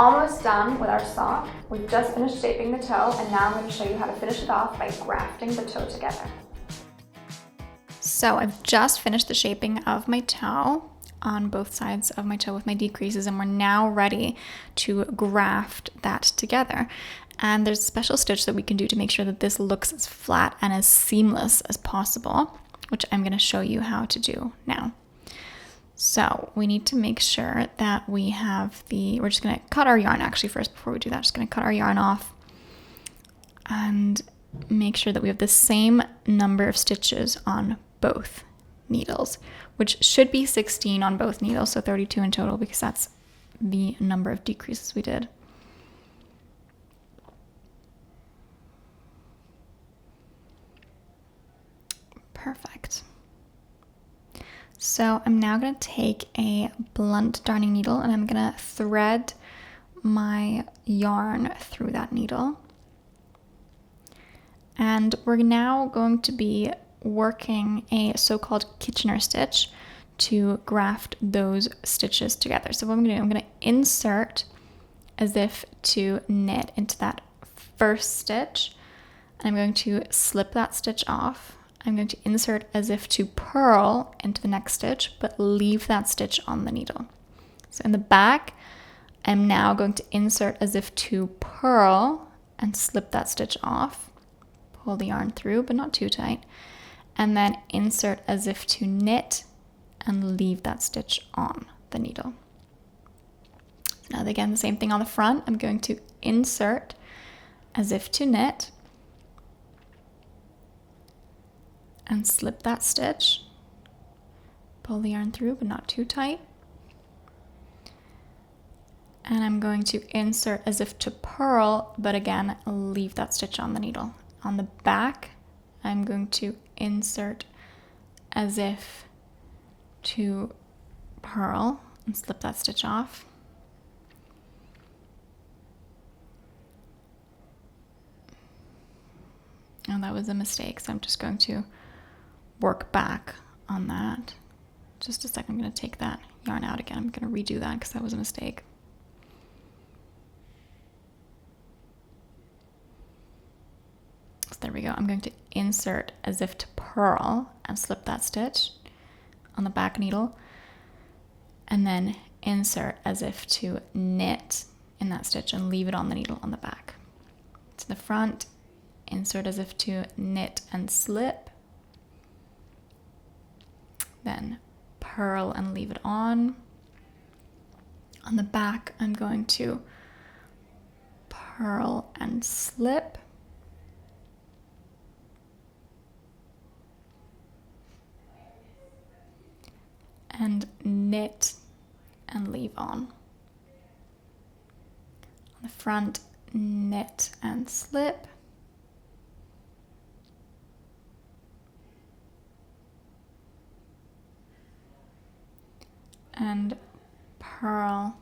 almost done with our sock. We've just finished shaping the toe, and now I'm going to show you how to finish it off by grafting the toe together. So I've just finished the shaping of my toe on both sides of my toe with my decreases, and we're now ready to graft that together. And there's a special stitch that we can do to make sure that this looks as flat and as seamless as possible, which I'm going to show you how to do now. So we need to make sure that we have we're just going to cut our yarn actually first before we do that. Just going to cut our yarn off and make sure that we have the same number of stitches on both needles, which should be 16 on both needles, so 32 in total, because that's the number of decreases we did. Perfect. So I'm now going to take a blunt darning needle and I'm going to thread my yarn through that needle. And we're now going to be working a so-called Kitchener stitch to graft those stitches together. So what I'm going to do, I'm going to insert as if to knit into that first stitch, and I'm going to slip that stitch off. I'm going to insert as if to purl into the next stitch, but leave that stitch on the needle. So in the back, I'm now going to insert as if to purl and slip that stitch off. Pull the yarn through, but not too tight. And then insert as if to knit and leave that stitch on the needle. Now again, the same thing on the front. I'm going to insert as if to knit and slip that stitch. Pull the yarn through, but not too tight. And I'm going to insert as if to purl, but again, leave that stitch on the needle. On the back, I'm going to insert as if to purl and slip that stitch off. Oh, that was a mistake, so I'm just going to work back on that. Just a second, I'm going to take that yarn out again. I'm going to redo that because that was a mistake. So there we go. I'm going to insert as if to purl and slip that stitch on the back needle, and then insert as if to knit in that stitch and leave it on the needle on the back. To the front, insert as if to knit and slip, then purl and leave it on. On the back, I'm going to purl and slip, and knit and leave on. On the front, knit and slip, and purl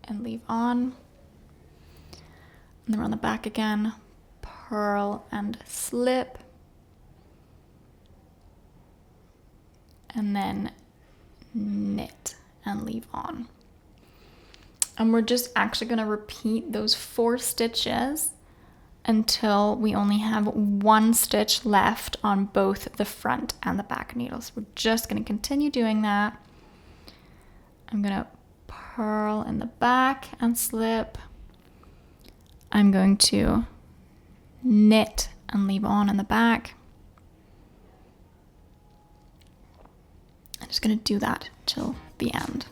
and leave on. And then we're on the back again, purl and slip, and then knit and leave on. And we're just actually going to repeat those 4 stitches until we only have 1 stitch left on both the front and the back needles. We're just going to continue doing that. I'm going to purl in the back and slip. I'm going to knit and leave on in the back. I'm just going to do that till the end.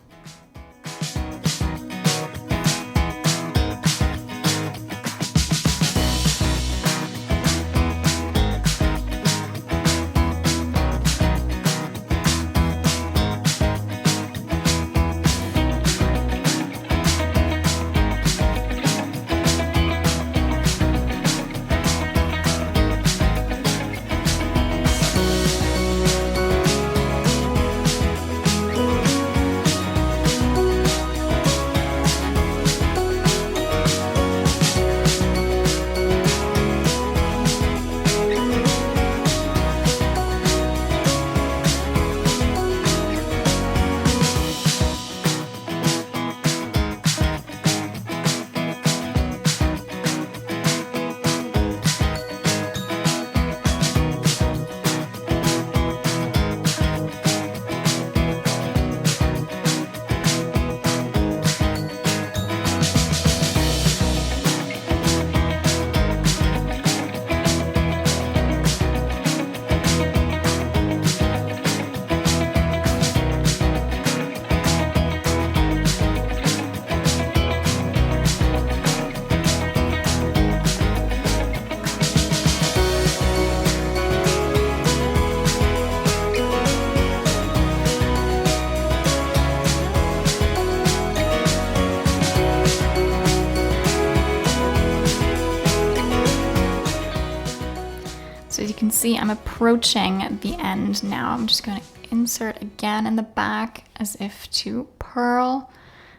see I'm approaching the end now. I'm just going to insert again in the back as if to purl,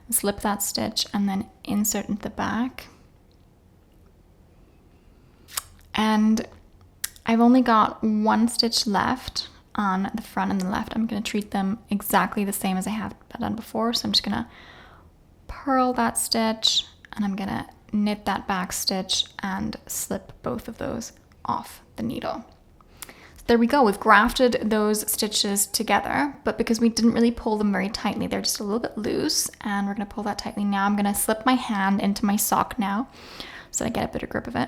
slip that stitch, and then insert into the back. And I've only got one stitch left on the front and the left. I'm going to treat them exactly the same as I have done before. So I'm just going to purl that stitch, and I'm going to knit that back stitch and slip both of those off the needle. So there we go. We've grafted those stitches together, but because we didn't really pull them very tightly, they're just a little bit loose, and we're going to pull that tightly. Now I'm going to slip my hand into my sock now so I get a better grip of it.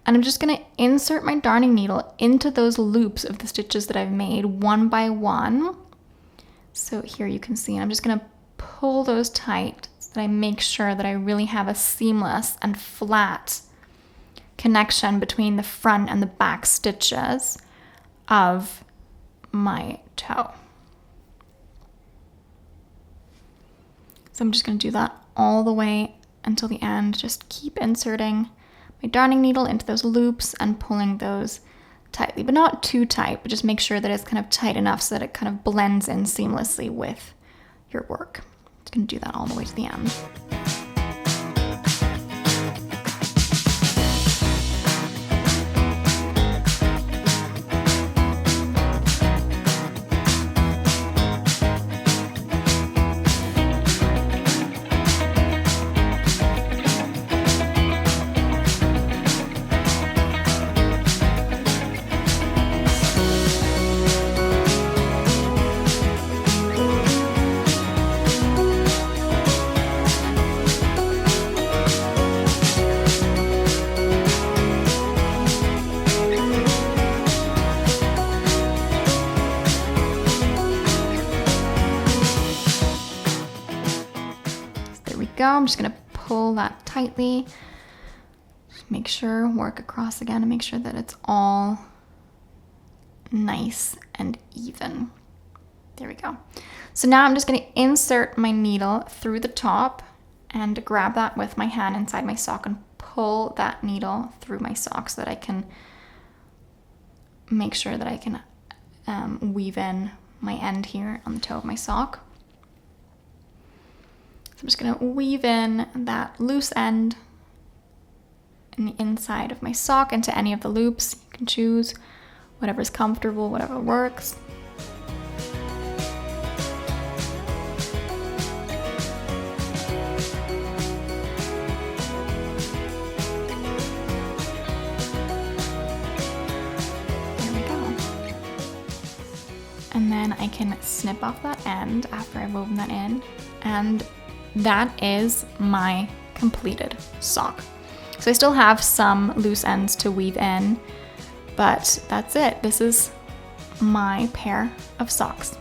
And I'm just going to insert my darning needle into those loops of the stitches that I've made one by one. So here you can see, and I'm just going to pull those tight so that I make sure that I really have a seamless and flat connection between the front and the back stitches of my toe. So I'm just going to do that all the way until the end. Just keep inserting my darning needle into those loops and pulling those tightly, but not too tight, but just make sure that it's kind of tight enough so that it kind of blends in seamlessly with your work. Just going to do that all the way to the end. I'm just going to pull that tightly, make sure, work across again and make sure that it's all nice and even. There we go. So now I'm just going to insert my needle through the top and grab that with my hand inside my sock and pull that needle through my sock so that I can make sure that I can weave in my end here on the toe of my sock. So I'm just going to weave in that loose end in the inside of my sock into any of the loops. You can choose whatever's comfortable, whatever works. There we go. And then I can snip off that end after I've woven that in, and that is my completed sock. So I still have some loose ends to weave in, but that's it. This is my pair of socks.